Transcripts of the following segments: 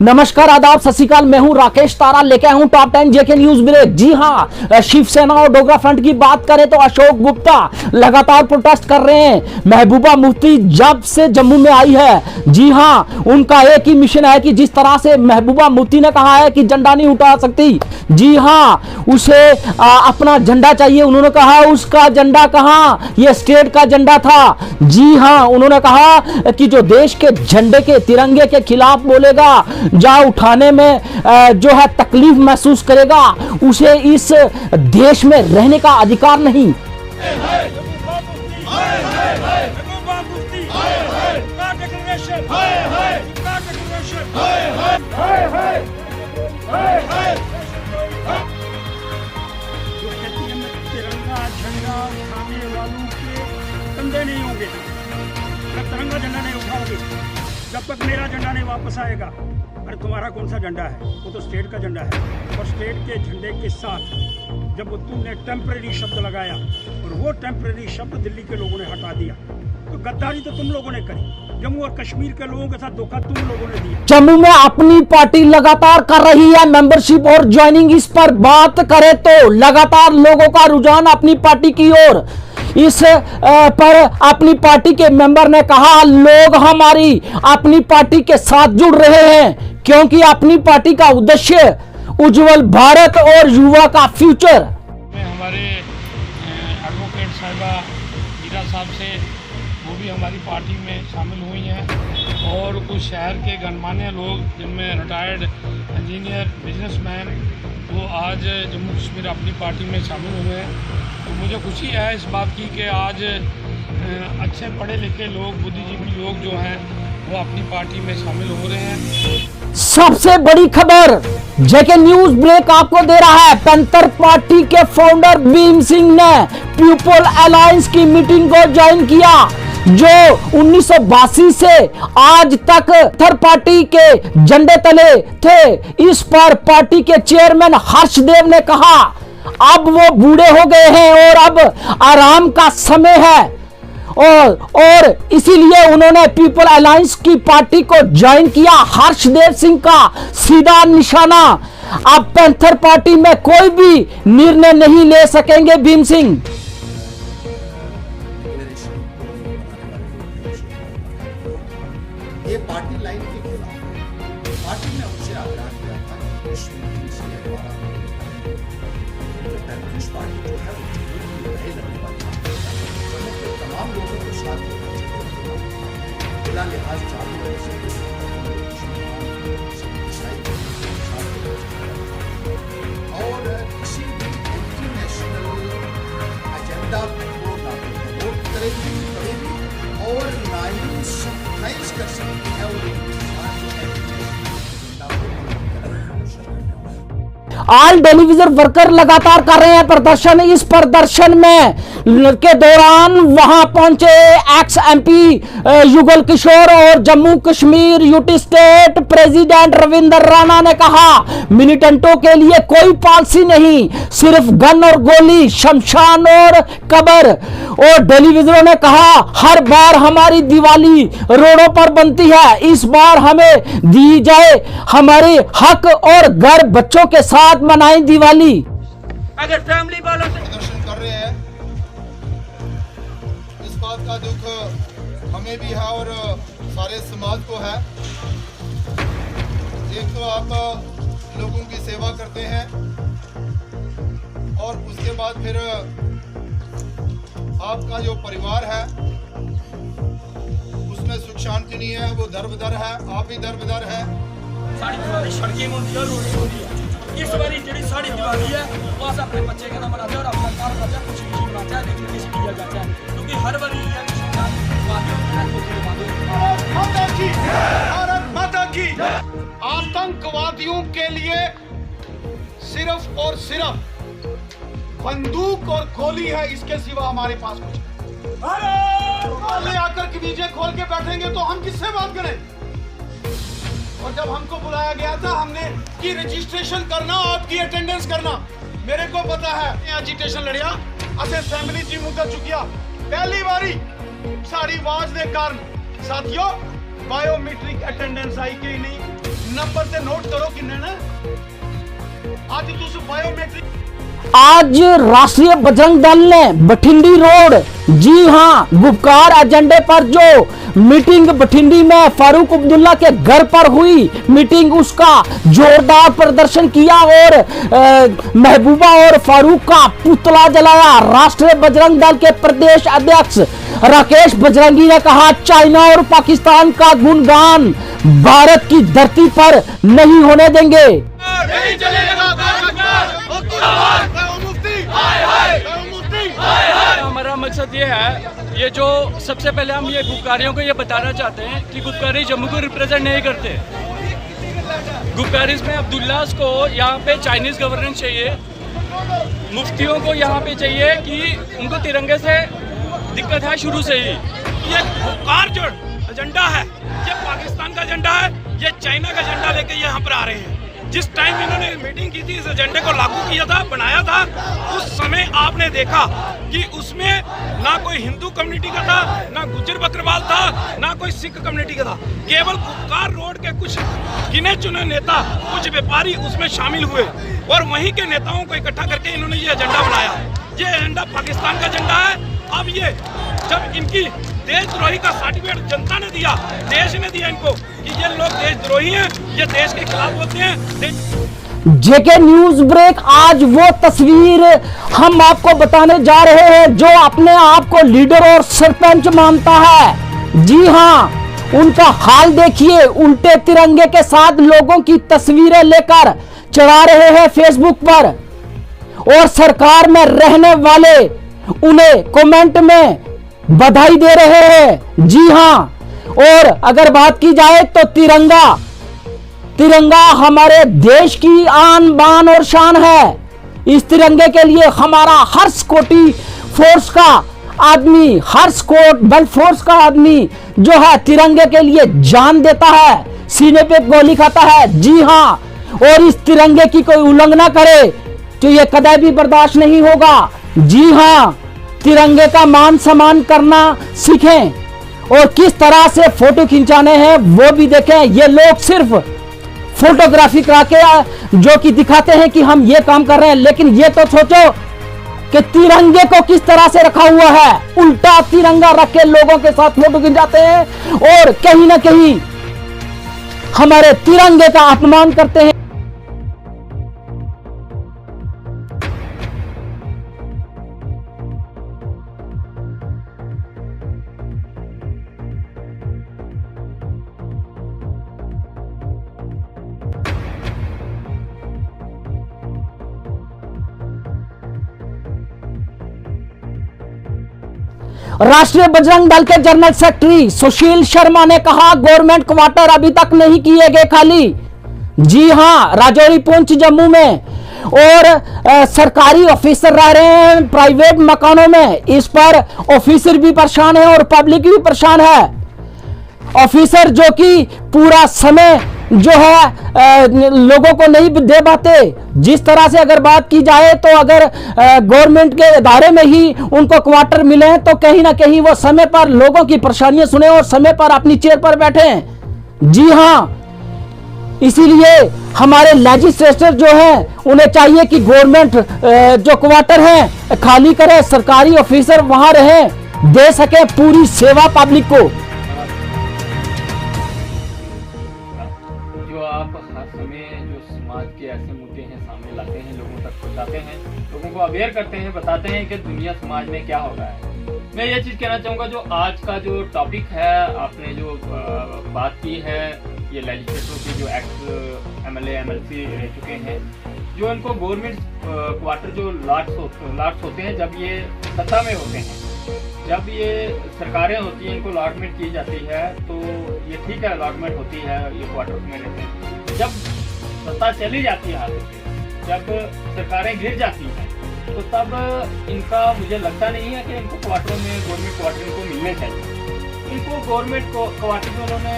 नमस्कार, आदाब, सत श्री अकाल। मैं हूं राकेश तारा, लेके आया हूं टॉप 10 जेके न्यूज ब्रेक। जी हां, शिवसेना और डोगरा फ्रंट की बात करें तो अशोक गुप्ता लगातार प्रोटेस्ट कर रहे हैं। महबूबा मुफ्ती जब से जम्मू में आई है, जी हां, उनका एक ही मिशन है कि जिस तरह से महबूबा मुफ्ती ने कहा है कि झंडा नहीं उठा सकती, जी हां, उसे अपना झंडा चाहिए। उन्होंने कहा उसका झंडा कहां, यह स्टेट का झंडा था। जी हां, उन्होंने कहा कि जो देश के झंडे के तिरंगे के खिलाफ बोलेगा, जा उठाने में जो है तकलीफ महसूस करेगा, उसे इस देश में रहने का अधिकार नहीं। तिरंगा झंडा उठाने वालों के कंधे नहीं होंगे, जब तिरंगा झंडा नहीं उठाओगे, जब तक मेरा झंडा नहीं वापस आएगा। अरे तुम्हारा कौन सा झंडा है? वो तो स्टेट का झंडा है। और स्टेट के झंडे के साथ जब तुमने टेम्परेरी शब्द लगाया और वो टेम्परेरी शब्द दिल्ली के लोगों ने हटा दिया, तो गद्दारी तो तुम लोगों ने करी। जम्मू और कश्मीर के लोगों के साथ धोखा तुम लोगों ने दिया। जम्मू में अपनी पार्टी लगातार कर रही है मेंबरशिप और ज्वाइनिंग। इस पर बात करें तो लगातार लोगों का रुझान अपनी पार्टी की ओर। इस पर अपनी पार्टी के मेंबर ने कहा, लोग हमारी अपनी पार्टी के साथ जुड़ रहे हैं क्योंकि अपनी पार्टी का उद्देश्य उज्जवल भारत और युवा का फ्यूचर। हमारे एडवोकेट साहिबा मीरा साहब से, वो भी हमारी पार्टी में शामिल हुई हैं, और कुछ शहर के गणमान्य लोग जिनमें रिटायर्ड इंजीनियर, बिजनेसमैन, वो आज जम्मू कश्मीर अपनी पार्टी में शामिल हुए हैं। तो मुझे खुशी है इस बात की कि आज अच्छे पढ़े लिखे लोग, बुद्धिजीवी लोग जो हैं वो अपनी पार्टी में शामिल हो रहे हैं। सबसे बड़ी खबर जेके न्यूज ब्रेक आपको दे रहा है। पैंथर पार्टी के फाउंडर भीम सिंह ने पीपल अलायंस की मीटिंग को ज्वाइन किया, जो 1982 से आज तक पैंथर पार्टी के झंडे तले थे। इस पर पार्टी के चेयरमैन हर्षदेव ने कहा, अब वो बूढ़े हो गए हैं और अब आराम का समय है, और इसीलिए उन्होंने पीपल अलायंस की पार्टी को ज्वाइन किया। हर्षदेव सिंह का सीधा निशाना, अब पैंथर पार्टी में कोई भी निर्णय नहीं ले सकेंगे भीम सिंह। ये पार्टी लाइन के खिलाफ पार्टी ने उनसे आग्रह किया था कि कश्मीर से द्वारा पैंथर्स पार्टी जो है वो नए लड़ने वाली जम्मू के तमाम लोगों को साथ जिला लिहाज चालू है और किसी भी इंटरनेशनल एजेंडा को ना प्रमोट करेगी और ना ही सत्ताईस कर सकती है। ऑल टेलीविजन वर्कर लगातार कर रहे हैं प्रदर्शन। इस प्रदर्शन में के दौरान वहां पहुंचे एक्स एमपी युगल किशोर और Jammu Kashmir UT state president Ravinder Rana ने कहा, मिलिटेंटों के लिए कोई पॉलिसी नहीं, सिर्फ गन और गोली, शमशान और कब्र। और टेलीविजनों ने कहा, हर बार हमारी दिवाली रोडों पर बनती है, इस बार हमें दी जाए हमारे हक और घर, बच्चों के साथ मनाएं दिवाली। अगर फैमिली वालों से प्रदर्शन कर रहे हैं, इस बात का दुख हमें भी है और सारे समाज को है। एक तो आप लोगों की सेवा करते हैं और उसके बाद फिर आपका जो परिवार है उसमें सुख शांति नहीं है, वो दर-बदर है, आप भी दर-बदर है। साड़ी दिवाली सड़कें होती है, रोड होती है। इस बारी जी साड़ी दिवाली है वो अपने बच्चे का नाम मनाते हैं और अपना काम करते हैं, कुछ भी बनाते हैं, लेकिन किसी भी जाता है, क्योंकि हर बारी भारत माता की आतंकवादियों के लिए सिर्फ और सिर्फ बंदूक और गोली है, इसके सिवा हमारे पास कुछ नहीं। आकर के नीचे खोल के बैठेंगे तो हम किससे बात करें? और जब हमको बुलाया गया था हमने की रजिस्ट्रेशन करना, आपकी अटेंडेंस करना, मेरे को पता है एजिटेशन लड़िया असे फैमिली जी मुद्दा चुकिया पहली बारी साड़ी आवाज के कारण साथियों बायोमेट्रिक अटेंडेंस आई कि नहीं नंबर से नोट करो कि ना आज तुम बायोमेट्रिक आज राष्ट्रीय बजरंग दल ने बठिंडी रोड, जी हां, गुपकार एजेंडे पर जो मीटिंग बठिंडी में फारूक अब्दुल्ला के घर पर हुई मीटिंग, उसका जोरदार प्रदर्शन किया और महबूबा और फारूक का पुतला जलाया। राष्ट्रीय बजरंग दल के प्रदेश अध्यक्ष राकेश बजरंगी ने कहा, चाइना और पाकिस्तान का गुणगान भारत की धरती पर नहीं होने देंगे। नहीं चलेगा। हमारा मकसद ये है, ये जो सबसे पहले हम ये गुपकारियों को ये बताना चाहते हैं कि गुपकारी जम्मू को रिप्रेजेंट नहीं करते। गुपकारीज में अब्दुल्लास को यहाँ पे चाइनीज गवर्नेंस चाहिए, मुफ्तियों को यहाँ पे चाहिए कि उनको तिरंगे से दिक्कत है शुरू से ही। ये गुपकार जो एजेंडा है, ये पाकिस्तान का एजेंडा है, ये चाइना का एजेंडा लेके यहाँ पर आ रहे हैं। जिस टाइम इन्होंने मीटिंग की थी, इस एजेंडे को लागू किया था, बनाया था, उस समय आपने देखा कि उसमें ना कोई हिंदू कम्युनिटी का था, ना गुज्जर बकरवाल था, ना कोई सिख कम्युनिटी का था। केवल गुपकार रोड के कुछ गिने चुने नेता, कुछ व्यापारी उसमें शामिल हुए और वहीं के नेताओं को इकट्ठा करके इन्होंने ये एजेंडा बनाया। ये एजेंडा पाकिस्तान का एजेंडा है। अब ये जब इनकी देशद्रोही का सर्टिफिकेट जनता ने दिया, देश ने दिया इनको कि ये लोग देशद्रोही हैं, ये देश के खिलाफ होते हैं। जेके न्यूज ब्रेक, आज वो तस्वीर हम आपको बताने जा रहे हैं जो अपने आप को लीडर और सरपंच मानता है। जी हां, उनका हाल देखिए, उल्टे तिरंगे के साथ लोगों की तस्वीरें लेकर चढ़ा रहे हैं फेसबुक पर और सरकार में रहने वाले उन्हें कमेंट में बधाई दे रहे हैं। जी हां, और अगर बात की जाए तो तिरंगा हमारे देश की आन बान और शान है। इस तिरंगे के लिए हमारा हर सिक्योरिटी फोर्स का आदमी, हर बल फोर्स का आदमी जो है तिरंगे के लिए जान देता है, सीने पे गोली खाता है। जी हां, और इस तिरंगे की कोई उल्लंघना करे तो यह कदापि भी बर्दाश्त नहीं होगा। जी हां, तिरंगे का मान सम्मान करना सीखें और किस तरह से फोटो खिंचाने हैं वो भी देखें। ये लोग सिर्फ फोटोग्राफी करा के जो कि दिखाते हैं कि हम ये काम कर रहे हैं, लेकिन ये तो सोचो कि तिरंगे को किस तरह से रखा हुआ है। उल्टा तिरंगा रख के लोगों के साथ फोटो खिंचाते हैं और कहीं ना कहीं हमारे तिरंगे का अपमान करते हैं। राष्ट्रीय बजरंग दल के जनरल सेक्रेटरी सुशील शर्मा ने कहा, गवर्नमेंट क्वार्टर अभी तक नहीं किए गए खाली। जी हां, राजौरी, पुंछ, जम्मू में और सरकारी ऑफिसर रह रहे हैं प्राइवेट मकानों में। इस पर ऑफिसर भी परेशान है और पब्लिक भी परेशान है। ऑफिसर जो कि पूरा समय जो है लोगों को नहीं दे पाते। जिस तरह से अगर बात की जाए तो अगर गवर्नमेंट के इदारे में ही उनको क्वार्टर मिले तो कहीं ना कहीं वो समय पर लोगों की परेशानियां सुने और समय पर अपनी चेयर पर बैठे। जी हां, इसीलिए हमारे लेजिस्लेचर जो है उन्हें चाहिए कि गवर्नमेंट जो क्वार्टर है खाली करे, सरकारी ऑफिसर वहां रहे, दे सके पूरी सेवा पब्लिक को। ऐसे मुद्दे हैं सामने लाते हैं, लोगों तक पहुंचाते हैं, लोगों को अवेयर करते हैं, बताते हैं कि दुनिया समाज में क्या हो रहा है। मैं ये चीज़ कहना चाहूँगा, जो आज का जो टॉपिक है, आपने जो बात की है, ये लेजिस्लेटरों के जो एक्ट MLA MLC रह चुके हैं, जो इनको गवर्नमेंट क्वार्टर जो लाट्स होते हैं, जब ये सत्ता में होते हैं, जब ये सरकारें होती हैं, इनको अलॉटमेंट की जाती है, तो ये ठीक है, अलॉटमेंट होती है, ये क्वार्टर्स में रहते हैं। जब सत्ता चली जाती है हाथों से, जब सरकारें गिर जाती हैं, तो तब इनका मुझे लगता नहीं है कि इनको क्वार्टर में गवर्नमेंट क्वार्टर इनको मिलने चाहिए। इनको गवर्नमेंट क्वार्टर जो उन्होंने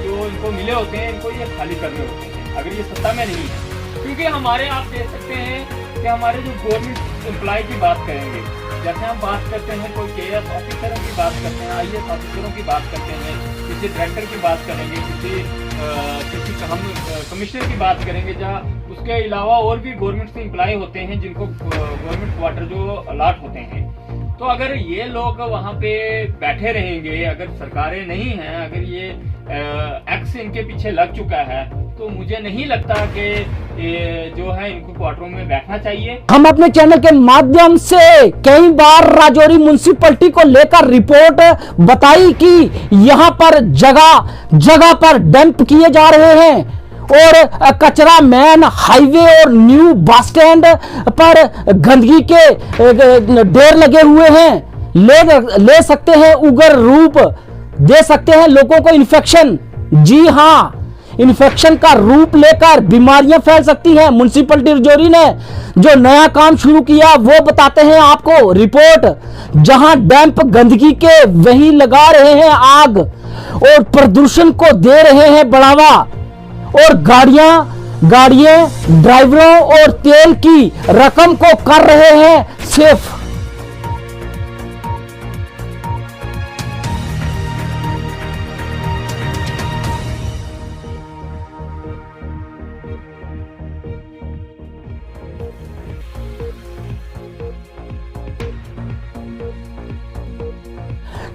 जो इनको मिले होते हैं, इनको ये खाली करने होते हैं अगर ये सत्ता में नहीं है। क्योंकि हमारे आप देख सकते हैं कि हमारे जो गवर्नमेंट एम्प्लॉय की बात करेंगे, जैसे हम बात करते हैं कोई KS ऑफिसरों की बात करते हैं, IAS ऑफिसरों की बात करते हैं, किसी डायरेक्टर की बात करेंगे, किसी हम कमिश्नर की बात करेंगे, जहाँ उसके अलावा और भी गवर्नमेंट से एम्प्लॉय होते हैं जिनको गवर्नमेंट क्वार्टर जो अलॉट होते हैं। तो अगर ये लोग वहाँ पे बैठे रहेंगे, अगर सरकारें नहीं हैं, अगर ये एक्स इनके पीछे लग चुका है, तो मुझे नहीं लगता कि जो है इनको क्वार्टरों में बैठना चाहिए। हम अपने चैनल के माध्यम से कई बार राजौरी म्युनिसिपैलिटी को लेकर रिपोर्ट बताई कि यहाँ पर जगह जगह पर डंप किए जा रहे हैं और कचरा मैन हाईवे और न्यू बस स्टैंड पर गंदगी के ढेर लगे हुए हैं। ले सकते हैं उग्र रूप, दे सकते हैं लोगों को इन्फेक्शन। जी हां, इन्फेक्शन का रूप लेकर बीमारियां फैल सकती हैं। म्युनिसिपैलिटी राजौरी ने जो नया काम शुरू किया वो बताते हैं आपको रिपोर्ट। जहां डंप गंदगी के वहीं लगा रहे हैं आग और प्रदूषण को दे रहे हैं बढ़ावा, और गाड़ियां ड्राइवरों और तेल की रकम को कर रहे हैं सेफ।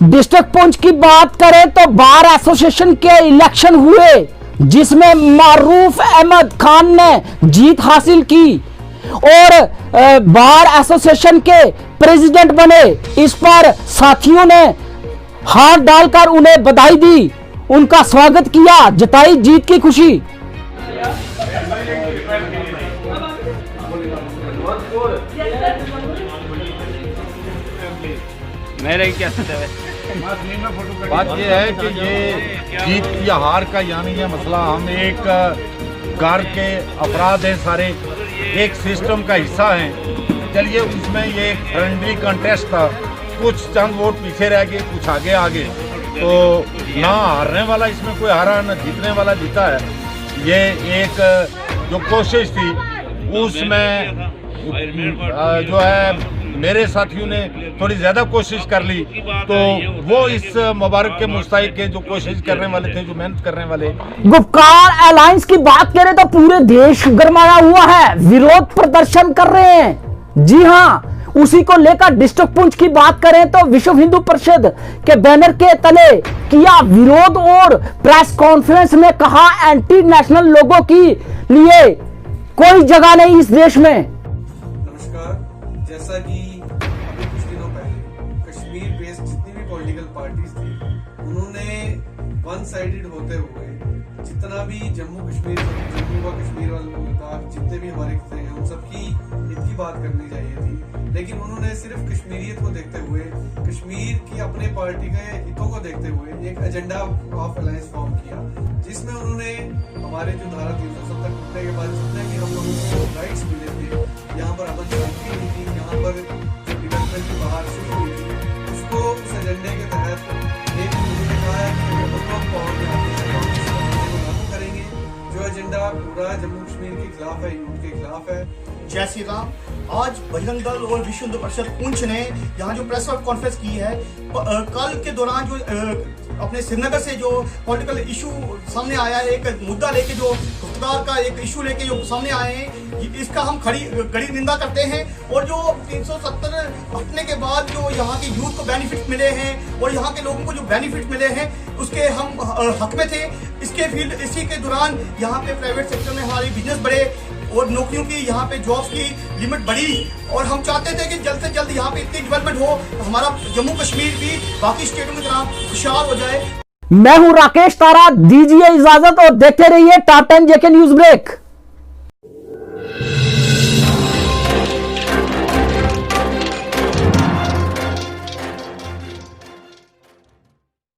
डिस्ट्रिक्ट पुंछ की बात करें तो बार एसोसिएशन के इलेक्शन हुए जिसमें मारूफ अहमद खान ने जीत हासिल की और बार एसोसिएशन के प्रेसिडेंट बने। इस पर साथियों ने हाथ डालकर उन्हें बधाई दी, उनका स्वागत किया, जताई जीत की खुशी। मेरे क्या बात यह है कि ये जीत या हार का यानी ये मसला, हम एक घर के अफराद हैं, सारे एक सिस्टम का हिस्सा हैं। चलिए उसमें ये एक फ्रेंडली कंटेस्ट था, कुछ चंद वोट पीछे रह गए, कुछ आगे आ गए, तो ना हारने वाला इसमें कोई हारा, ना जीतने वाला जीता है। ये एक जो कोशिश थी उसमें जो है मेरे साथियों ने थोड़ी ज्यादा कोशिश कर ली, तो वो इस मुबारक के मुस्तहिक के जो कोशिश करने वाले थे, जो मेहनत करने वाले। गुपकार अलायंस की बात करें तो पूरे देश गरमाया हुआ है, विरोध प्रदर्शन कर रहे हैं। जी हां, उसी को लेकर डिस्ट्रिक्ट पुंछ की बात करें तो विश्व हिंदू परिषद के बैनर के तले किया विरोध और प्रेस कॉन्फ्रेंस में कहा एंटी नेशनल लोगों की लिए कोई जगह नहीं इस देश में। नमस्कार, जैसा कि अभी कुछ दिनों पहले कश्मीर बेस्ड जितनी भी पॉलिटिकल पार्टीज थी, उन्होंने वन साइडेड होते हुए जितना भी जम्मू व कश्मीर वाले लद्दाख जितने भी हमारे हिस्से हैं उन सबकी हित की बात करनी चाहिए थी, लेकिन उन्होंने सिर्फ कश्मीरियत को देखते हुए, कश्मीर की अपने पार्टी के हितों को देखते हुए एक एजेंडा ऑफ अलायंस फॉर्म किया, जिसमें उन्होंने हमारे जो धारा 370 टूटने के बाद जितने भी हम लोगों को राइट्स मिले थे, यहाँ पर अमन शांति हुई थी, यहाँ पर जो डिवेलपमेंट की बाहर शुरू हुई थी, उसको उस एजेंडे के तहत एक उन्होंने कहा है कि हम लोग पावर में आते हैं तो हम इस एजेंडे को लागू करेंगे, जो एजेंडा पूरा जम्मू कश्मीर के खिलाफ है, यूथ के खिलाफ है। जय श्री राम। आज बजरंग दल और विश्व हिंदू परिषद पुंछ ने यहाँ जो प्रेस कॉन्फ्रेंस की है, कल के दौरान जो अपने श्रीनगर से जो पॉलिटिकल इशू सामने आया है, एक मुद्दा लेके जो गुप्तकार का एक इशू लेके जो सामने आए हैं, इसका हम कड़ी निंदा करते हैं। और जो 370 हटने के बाद जो यहाँ के यूथ को बेनिफिट मिले हैं और यहाँ के लोगों को जो बेनिफिट मिले हैं उसके हम हक में थे। इसी के दौरान यहाँ पे प्राइवेट सेक्टर में हमारे बिजनेस बढ़े और नौकरियों की यहाँ पे जॉब्स की लिमिट बढ़ी, और हम चाहते थे कि जल्द से जल्द यहाँ पे इतनी डेवलपमेंट हो, हमारा जम्मू कश्मीर भी बाकी स्टेटों की तरह खुशहाल हो जाए। मैं हूं राकेश तारा, दीजिए इजाजत और देखते रहिए टॉप 10 जेके न्यूज ब्रेक।